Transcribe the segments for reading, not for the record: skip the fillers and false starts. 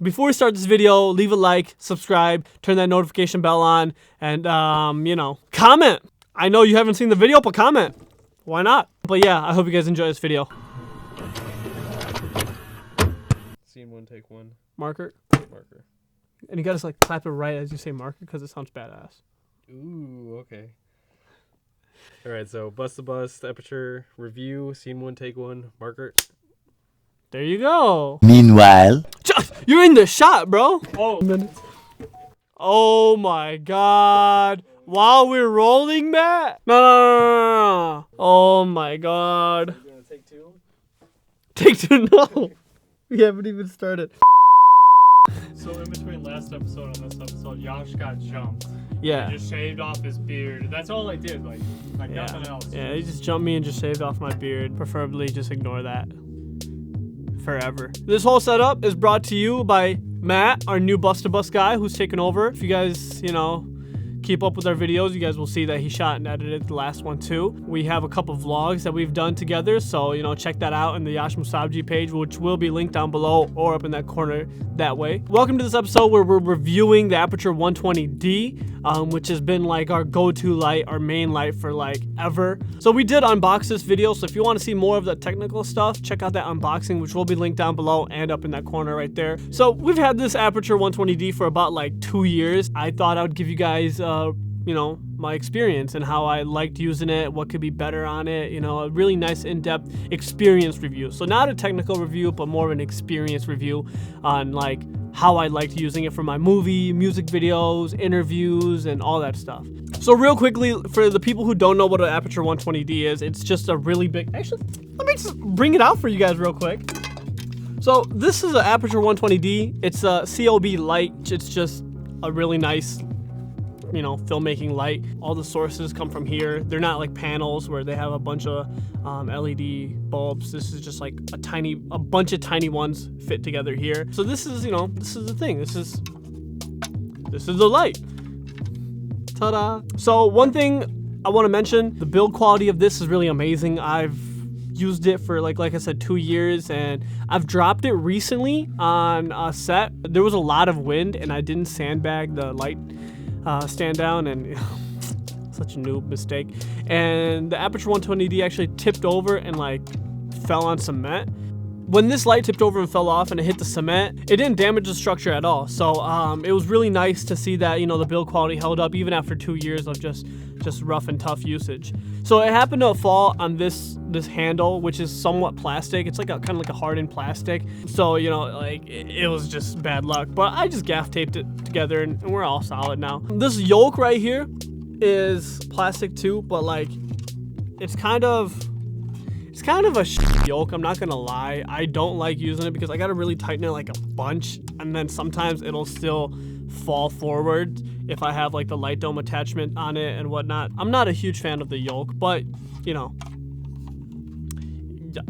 before we start this video, leave a like, subscribe, turn that notification bell on, and, you know, comment. I know you haven't seen the video, but comment. Why not? But yeah, I hope you guys enjoy this video. Scene one, take one. Marker. Marker. And you gotta like clap it right as you say marker because it sounds badass. Ooh, okay. All right, so Busta-Bust, Aputure review, scene one, take one, marker. There you go. Meanwhile, you're in the shot, bro. Oh my god. While we're rolling, Matt? No. Oh my god. You gonna take two? Take two? No. We haven't even started. So in between last episode and this episode, Yash got jumped. Yeah. He just shaved off his beard. That's all I did, like Yeah. nothing else. Yeah, he just jumped me and just shaved off my beard. Preferably just ignore that. Forever. This whole setup is brought to you by Matt, our new Busta-Bust guy who's taken over. If you guys, you know, keep up with our videos, you guys will see that he shot and edited the last one too. We have a couple vlogs that we've done together, so you know, check that out in the Yash Musabji page, which will be linked down below or up in that corner that way. Welcome to this episode where we're reviewing the Aputure 120D, which has been like our go-to light, our main light for like ever. So we did unbox this video, so if you want to see more of the technical stuff, check out that unboxing, which will be linked down below and up in that corner right there. So we've had this Aputure 120D for about like 2 years. I thought I would give you guys you know, my experience and how I liked using it, what could be better on it, you know, a really nice in-depth experience review. So not a technical review, but more of an experience review on like how I liked using it for my movie, music videos, interviews, and all that stuff. So real quickly, for the people who don't know what an Aputure 120D is, it's just a really big, actually, let me just bring it out for you guys real quick. So this is an Aputure 120D. It's a COB light. It's just a really nice, you know, filmmaking light. All the sources come from here. They're not like panels where they have a bunch of LED bulbs. This is just like a bunch of tiny ones fit together here. So this is, you know, this is the thing. This is the light. Ta-da! So one thing I want to mention, the build quality of this is really amazing. I've used it for like I said, 2 years, and I've dropped it recently on a set. There was a lot of wind and I didn't sandbag the light stand down, and such a noob mistake, and the Aputure 120D actually tipped over and like fell on cement. When this light tipped over and fell off and it hit the cement, it didn't damage the structure at all. So it was really nice to see that, you know, the build quality held up even after 2 years of just rough and tough usage. So it happened to fall on this handle, which is somewhat plastic. It's like a kind of like a hardened plastic. So, you know, like it was just bad luck, but I just gaff taped it together and we're all solid now. This yoke right here is plastic too, but like it's kind of a shit yoke, I'm not gonna lie. I don't like using it because I gotta really tighten it like a bunch, and then sometimes it'll still fall forward if I have like the light dome attachment on it and whatnot. I'm not a huge fan of the yoke, but you know,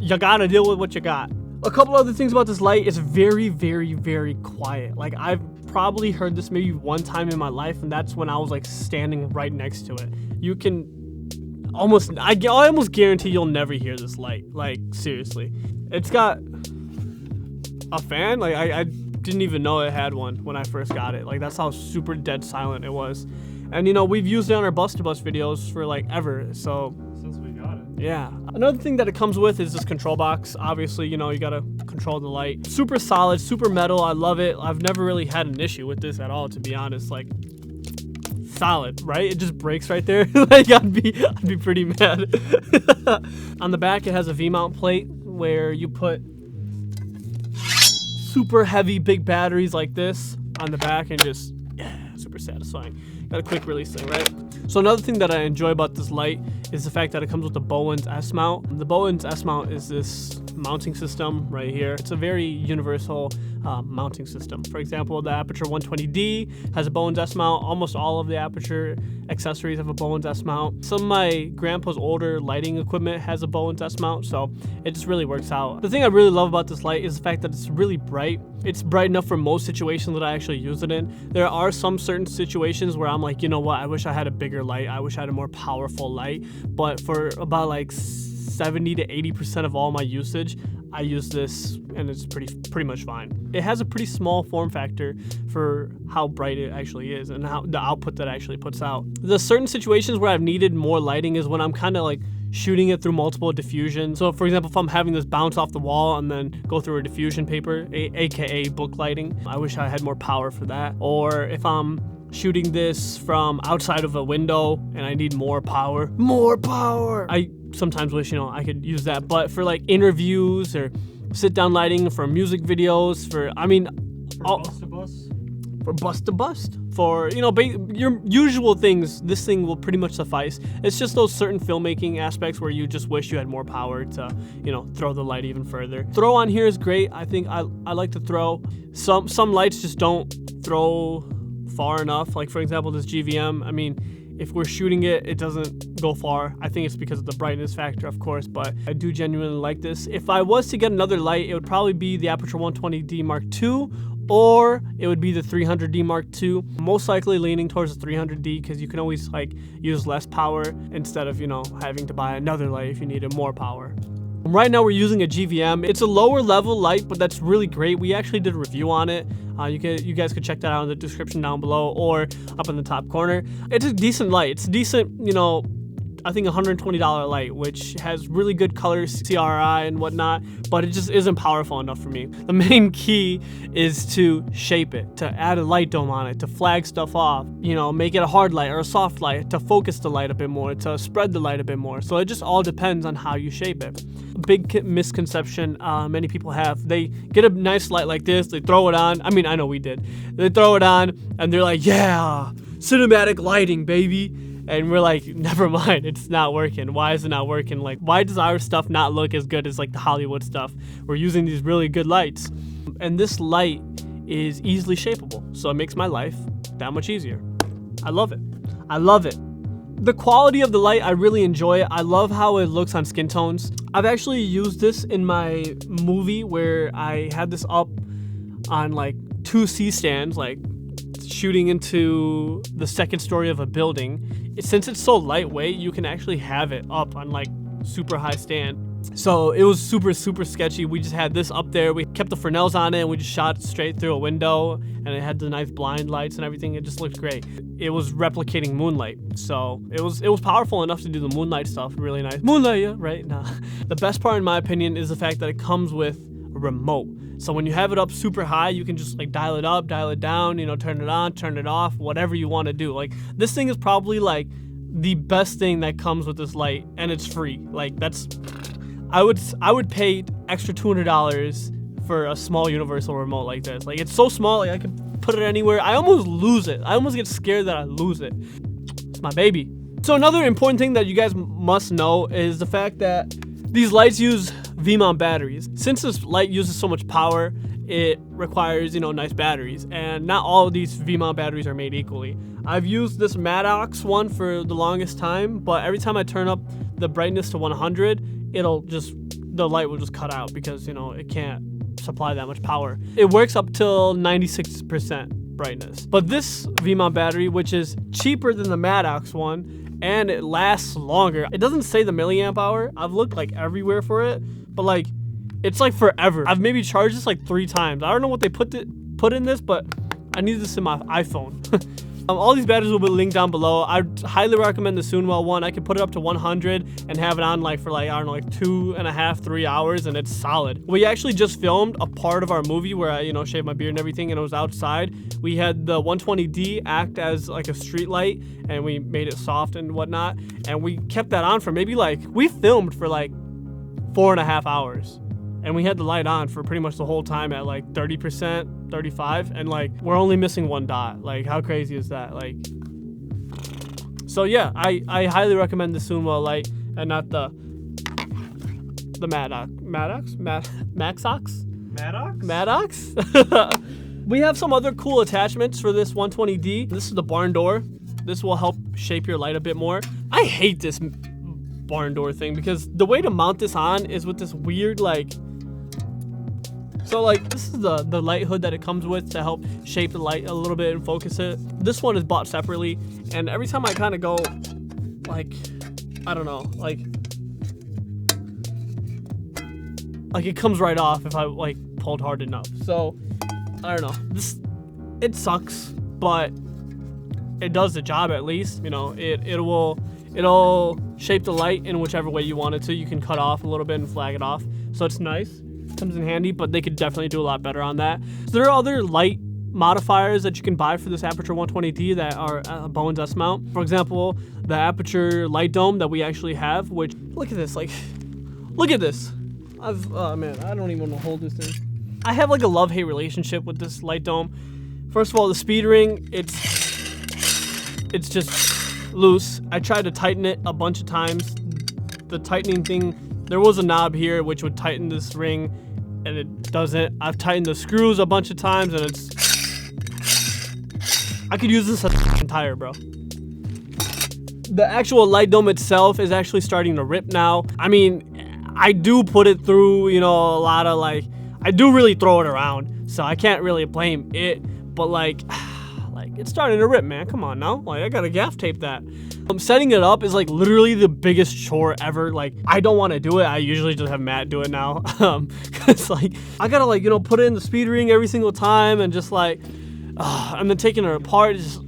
you gotta deal with what you got. A couple other things about this light, it's very, very, very quiet. Like I've probably heard this maybe one time in my life, and that's when I was like standing right next to it. You can I almost guarantee you'll never hear this light. Like seriously, it's got a fan. Like I didn't even know it had one when I first got it. Like that's how super dead silent it was. And you know, we've used it on our Busta-Bust videos for like ever. So Since we got it. yeah. Another thing that it comes with is this control box. Obviously, you know, you gotta control the light. Super solid, super metal. I love it. I've never really had an issue with this at all, to be honest. Like solid, right? It just breaks right there. Like I'd be pretty mad. On the back, it has a V-mount plate where you put super heavy big batteries like this on the back, and just super satisfying. Got a quick release thing, right? So another thing that I enjoy about this light is the fact that it comes with the Bowens S-mount. The Bowens S-mount is this mounting system right here. It's a very universal mounting system. For example, the Aputure 120D has a Bowens S-mount. Almost all of the Aputure accessories have a Bowens S-mount. Some of my grandpa's older lighting equipment has a Bowens S-mount, so it just really works out. The thing I really love about this light is the fact that it's really bright. It's bright enough for most situations that I actually use it in. There are some certain situations where I'm like, you know what, I wish I had a bigger light. I wish I had a more powerful light. But for about like 70 to 80% of all my usage, I use this and it's pretty much fine. It has a pretty small form factor for how bright it actually is and how the output that it actually puts out. The certain situations where I've needed more lighting is when I'm kind of like shooting it through multiple diffusion. So for example, if I'm having this bounce off the wall and then go through a diffusion paper, aka book lighting, I wish I had more power for that. Or if I'm shooting this from outside of a window and I need more power, I sometimes wish, you know, I could use that. But for like interviews or sit down lighting for music videos, for Busta-Bust? for Busta-Bust, for, you know, your usual things, this thing will pretty much suffice. It's just those certain filmmaking aspects where you just wish you had more power to, you know, throw the light even further. Throw on here is great. I think I like to throw. Some lights just don't throw far enough. Like for example, this GVM, I mean, if we're shooting it, it doesn't go far. I think it's because of the brightness factor, of course, but I do genuinely like this. If I was to get another light, it would probably be the Aputure 120D Mark II, or it would be the 300D Mark II. Most likely leaning towards the 300D because you can always like use less power instead of, you know, having to buy another light if you needed more power. Right now we're using a GVM. It's a lower level light, but that's really great. We actually did a review on it. You guys could check that out in the description down below or up in the top corner. It's a decent light. It's a decent, you know, I think $120 light, which has really good colors, CRI and whatnot, but it just isn't powerful enough for me. The main key is to shape it, to add a light dome on it, to flag stuff off, you know, make it a hard light or a soft light, to focus the light a bit more, to spread the light a bit more. So it just all depends on how you shape it. Big misconception many people have. They get a nice light like this, they throw it on. I mean, I know we did. They throw it on and they're like, yeah, cinematic lighting, baby. And we're like, never mind, it's not working. Why is it not working? Like, why does our stuff not look as good as like the Hollywood stuff? We're using these really good lights. And this light is easily shapeable. So it makes my life that much easier. I love it. I love it. The quality of the light, I really enjoy it. I love how it looks on skin tones. I've actually used this in my movie where I had this up on like 2 C-stands, like shooting into the second story of a building. Since it's so lightweight, you can actually have it up on like super high stand. So it was super sketchy. We just had this up there. We kept the Fresnels on it and we just shot straight through a window, and it had the nice blind lights and everything. It just looked great. It was replicating moonlight. So it was powerful enough to do the moonlight stuff. Really nice. Moonlight, yeah, right? Nah. The best part in my opinion is the fact that it comes with a remote. So when you have it up super high, you can just like dial it up, dial it down, you know, turn it on, turn it off, whatever you want to do. Like this thing is probably like the best thing that comes with this light, and it's free. Like that's, I would pay extra $200 for a small universal remote like this. Like it's so small, like I can put it anywhere. I almost lose it. I almost get scared that I lose it. It's my baby. So another important thing that you guys must know is the fact that these lights use V-mount batteries. Since this light uses so much power, it requires, you know, nice batteries, and not all of these V-mount batteries are made equally. I've used this Maddox one for the longest time, but every time I turn up the brightness to 100, the light will just cut out because, you know, it can't supply that much power. It works up till 96% brightness. But this V-mount battery, which is cheaper than the Maddox one, and it lasts longer. It doesn't say the milliamp hour. I've looked like everywhere for it, but like it's like forever. I've maybe charged this like 3 times. I don't know what they put in this, but I need this in my iPhone. All these batteries will be linked down below. I highly recommend the Soonwell one. I can put it up to 100 and have it on like for like, I don't know, like 2.5, 3 hours, and it's solid. We actually just filmed a part of our movie where I, you know, shaved my beard and everything, and it was outside. We had the 120D act as like a street light, and we made it soft and whatnot, and we kept that on for maybe like, we filmed for like 4.5 hours. And we had the light on for pretty much the whole time at like 30%, 35, and like we're only missing 1 dot. Like how crazy is that? Like, so yeah, I highly recommend the Soonwell light and not the Maddox. We have some other cool attachments for this 120D. This is the barn door. This will help shape your light a bit more. I hate this barn door thing because the way to mount this on is with this weird like, so like this is the light hood that it comes with to help shape the light a little bit and focus it. This one is bought separately, and every time I kind of go like, I don't know, like like it comes right off if I like pulled hard enough. So I don't know. It sucks, but it does the job at least. You know, it'll shape the light in whichever way you want it to. You can cut off a little bit and flag it off. So it's nice. Comes in handy, but they could definitely do a lot better on that. So there are other light modifiers that you can buy for this Aputure 120D that are Bowen's S mount. For example, the Aputure light dome that we actually have, which, look at this, like, look at this. Oh man, I don't even want to hold this thing. I have like a love-hate relationship with this light dome. First of all, the speed ring, it's just loose. I tried to tighten it a bunch of times. The tightening thing, there was a knob here which would tighten this ring, and it doesn't. I've tightened the screws a bunch of times, and I could use this as a tire, bro. The actual light dome itself is actually starting to rip now. I mean, I do put it through, you know, a lot of like, I do really throw it around, so I can't really blame it, but like it's starting to rip, man. Come on now. Like, I gotta gaff tape that. Setting it up is like literally the biggest chore ever. Like, I don't want to do it. I usually just have Matt do it now. Cause like, I gotta like, you know, put it in the speed ring every single time and just like, and then taking it apart is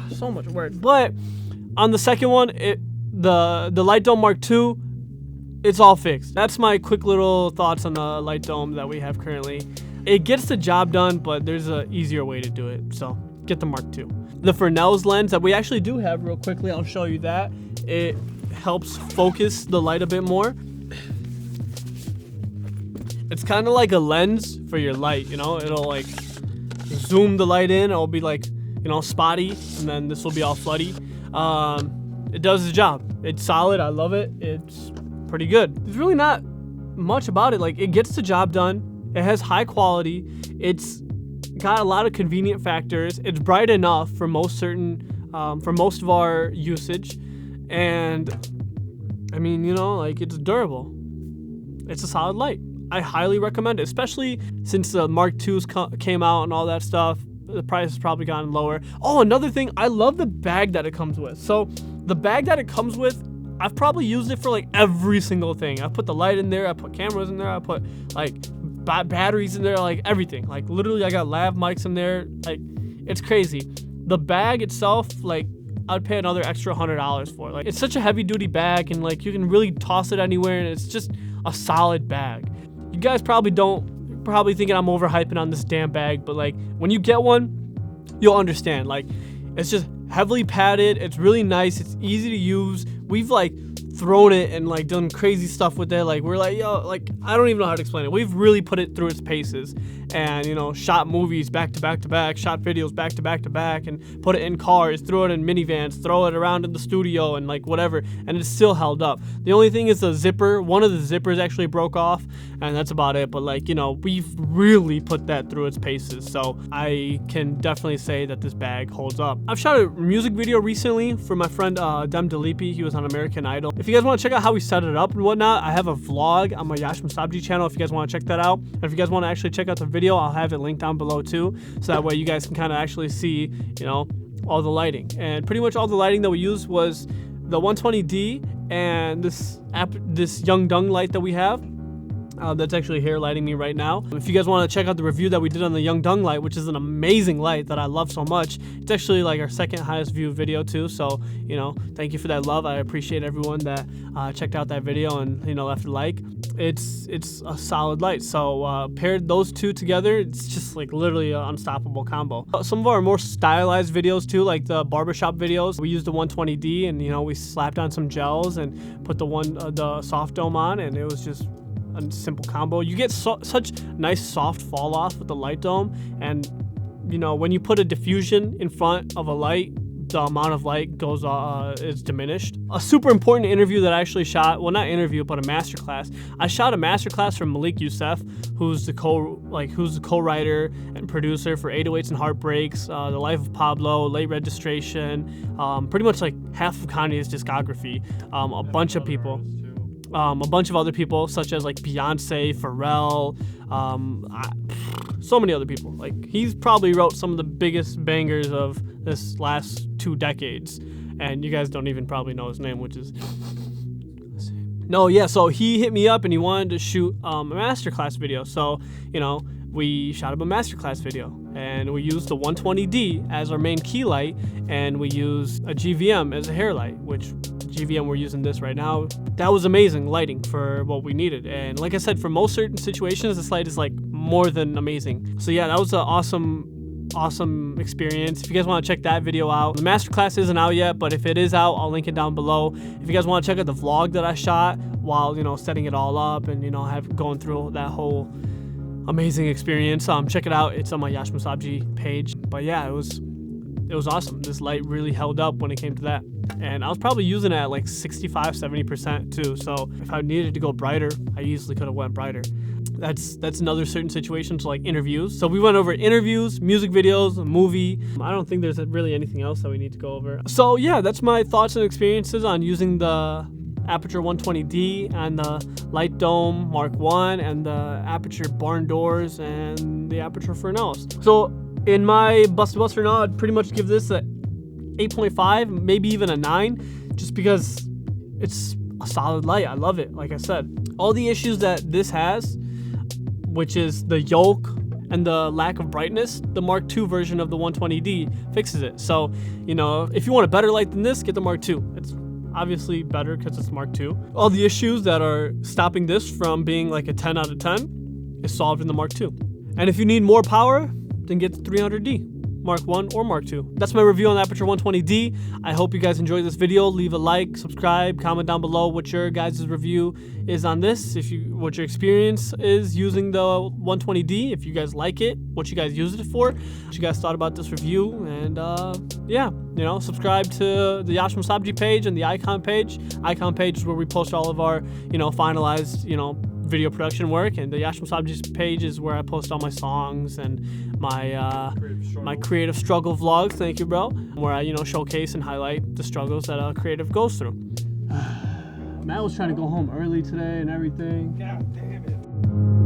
just so much work. But on the second one, the Light Dome Mark II, it's all fixed. That's my quick little thoughts on the Light Dome that we have currently. It gets the job done, but there's an easier way to do it. So get the Mark II. The Fresnel's lens that we actually do have real quickly, I'll show you that. It helps focus the light a bit more. It's kind of like a lens for your light, you know? It'll like zoom the light in. It'll be like, you know, spotty, and then this will be all floody. It does the job. It's solid. I love it. It's pretty good. There's really not much about it. Like, it gets the job done. It has high quality. It's got a lot of convenient factors. It's bright enough for most of our usage, and I mean, you know, like, it's durable. It's a solid light. I highly recommend it, especially since the Mark IIs came out and all that stuff. The price has probably gotten lower. Oh, another thing, I love the bag that it comes with. So the bag that it comes with, I've probably used it for like every single thing. I put the light in there, I put cameras in there, I put like batteries in there, like everything. Like, literally, I got lav mics in there. Like, it's crazy. The bag itself, like, I'd pay another extra $100 for. Like, it's such a heavy duty bag, and like, you can really toss it anywhere, and it's just a solid bag. You guys probably thinking I'm overhyping on this damn bag, but like, when you get one, you'll understand. Like, it's just heavily padded. It's really nice. It's easy to use. We've like thrown it and like done crazy stuff with it. Like, we're like, yo, like, I don't even know how to explain it. We've really put it through its paces, and, you know, shot movies back to back to back, shot videos back to back to back, and put it in cars, throw it in minivans, throw it around in the studio, and like whatever, and it's still held up. The only thing is the zipper. One of the zippers actually broke off, and that's about it. But like, you know, we've really put that through its paces, so I can definitely say that this bag holds up. I've shot a music video recently for my friend Dem Delipi. He was on American Idol. If you guys want to check out how we set it up and whatnot, I have a vlog on my Yash Masabji channel if you guys want to check that out. And if you guys want to actually check out the video, I'll have it linked down below too, so that way you guys can kind of actually see, you know, all the lighting. And pretty much all the lighting that we used was the 120D and this Young Dung light that we have. That's actually here lighting me right now. If you guys want to check out the review that we did on the Young Dung light, which is an amazing light that I love so much, it's actually like our second highest view video too. So, you know, thank you for that love. I appreciate everyone that checked out that video and, you know, left a like. It's a solid light. So paired those two together, it's just like literally an unstoppable combo. Some of our more stylized videos too, like the barbershop videos, we used the 120D, and, you know, we slapped on some gels and put the soft dome on, and it was just a simple combo. You get such nice soft fall off with the light dome, and, you know, when you put a diffusion in front of a light, the amount of light goes is diminished. A super important interview that I actually shot, well, not interview, but a masterclass. I shot a masterclass from Malik Youssef, who's the co-writer and producer for 808s and Heartbreaks, The Life of Pablo, Late Registration, pretty much like half of Kanye's discography, a bunch of people. A bunch of other people, such as like Beyonce, Pharrell, so many other people. Like, he's probably wrote some of the biggest bangers of this last 2 decades, and you guys don't even probably know his name, which is No, yeah, so he hit me up and he wanted to shoot a masterclass video. So, you know, we shot him a masterclass video and we used the 120D as our main key light, and we used a GVM as a hair light, which GVM we're using this right now. That was amazing lighting for what we needed. And like I said, for most certain situations, this light is like more than amazing. So yeah, that was an awesome experience. If you guys want to check that video out, the masterclass isn't out yet, but if it is out, I'll link it down below. If you guys want to check out the vlog that I shot while, you know, setting it all up and, you know, going through that whole amazing experience, check it out. It's on my Yash Musabji page. But yeah, it was awesome. This light really held up when it came to that, and I was probably using it at like 65-70% too. So if I needed to go brighter, I easily could have went brighter. That's another certain situation, so like interviews. So we went over interviews, music videos, a movie. I don't think there's really anything else that we need to go over. So yeah, that's my thoughts and experiences on using the Aputure 120D and the Light Dome Mark 1 and the Aputure barn doors and the Aputure Fresnels. So in my Busta-Bust right now, I'd pretty much give this a 8.5, maybe even a 9, just because it's a solid light. I love it. Like I said, all the issues that this has, which is the yoke and the lack of brightness, the Mark II version of the 120D fixes it. So, you know, if you want a better light than this, get the Mark II. It's obviously better because it's Mark II. All the issues that are stopping this from being like a 10 out of 10 is solved in the Mark II. And if you need more power, then get the 300D. Mark 1 or Mark 2. That's my review on the Aputure 120D. I hope you guys enjoyed this video. Leave a like, subscribe, comment down below what your guys' review is on this. What your experience is using the 120D. If you guys like it, what you guys use it for, what you guys thought about this review, and yeah, you know, subscribe to the Yash Musabji page and the Icon page. Icon page is where we post all of our, you know, finalized, you know, video production work, and the Yash Musabji's page is where I post all my songs and my creative struggle vlogs. Thank you, bro. Where I, you know, showcase and highlight the struggles that a creative goes through. Matt was trying to go home early today and everything. God damn it.